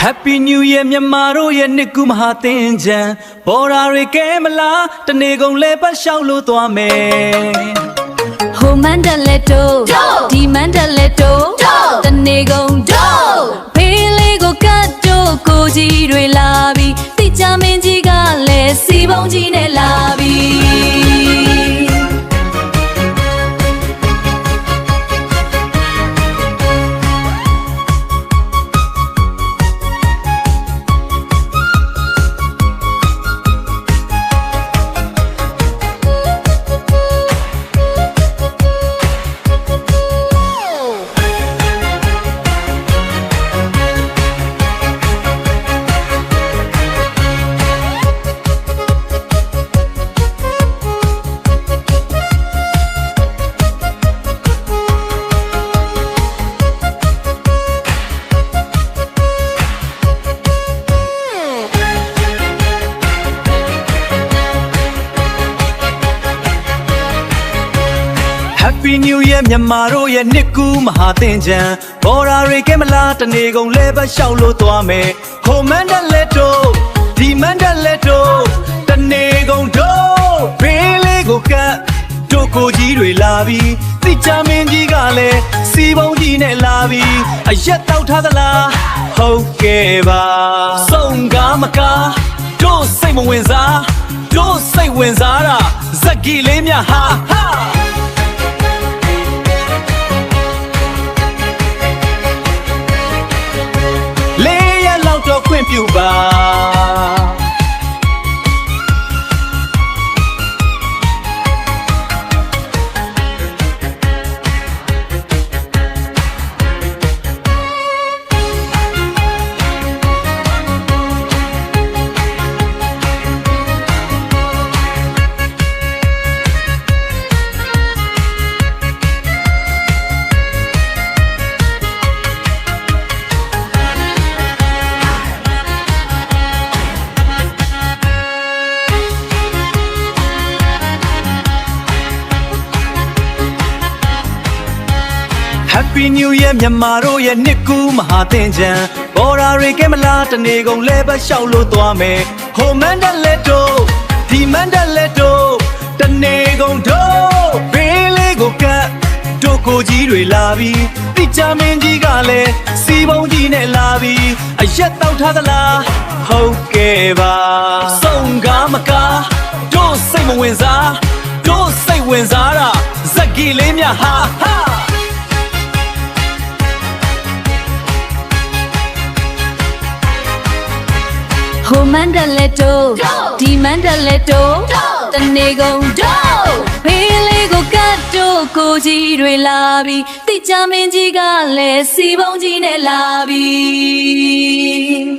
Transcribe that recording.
Happy New Year မြန်မာတို့ရဲ့နှစ်ကူးမဟာသင်္ကြန်ဘော်ဒါတွေကဲမလားတနေကုန်လဲပတ်လျှောက်လို့သွားမယ်ဟိုမန်တလက်တိုးဒီမန်တလက်တိုးတနေကုန်တို့ဖေးလေးကိုကတ်တို့ကိုကြီးတွေလာပြီးတိကျမင်းကြီးကလည်းစီပုံးကြီးနဲ့လာပြီး Happy New Year မြန်မာတို့ရဲ့နှစ်ကူးမဟာသင်္ကြန်ဘော်ဒါတွေကဲမလားတနေကုန်လဲပတ်လျှောက်လို့သွားမယ်ဟိုမန်တလက်တို့ဒီမန်တလက်တို့တနေကုန်တို့ဖေးလေးကိုကတ်တို့ကိုကြီးတွေလာပြီးတိကျမင်းကြီးကလည်းစီပုံးကြီးနဲ့လာပြီးအရက်တောက်ထားသလားဟုတ်ကဲ့ပါစုံကားမကားတို့စိတ်မဝင်စားတို့စိတ်ဝင်စားတာဇက်ကြီးလေးများဟာခွင့်ပြုပါHappy New Year မြန်မာတို့ရဲ့နှစ်ကူးမဟာသင်္ကြန်ဘော်ဒါတွေကဲမလားတနေကုန်လဲပတ်လျှောက်လို့သွားမယ်ဟိုမန်တလက်တို့ဒီမန်တလက်တို့တနေကုန်တို့ဘေးလေးကိုကတ်တို့ကိုကြီးတွေလာပြီးတိကျမင်းကြီးကလည်းစီပုံးကြီးနဲ့လာပြီးအရက်တောက်ထားသလားဟုတ်ကဲ့ပါစုံကားမကားတို့စိတ်မဝင်စားတို့စိတ်ဝင်စားတာဇက်ကြီးလေးများဟာဟိုမန်တလက်တိုးဒီမန်တလက်တိုးတနေကုန်တို့ဖေးလေးကိုကတ်တို့ကိုကြီးတွေလာပြီးတိကျမင်းကြီးကလည်းစီပုံးကြီးနဲ့လာပြီး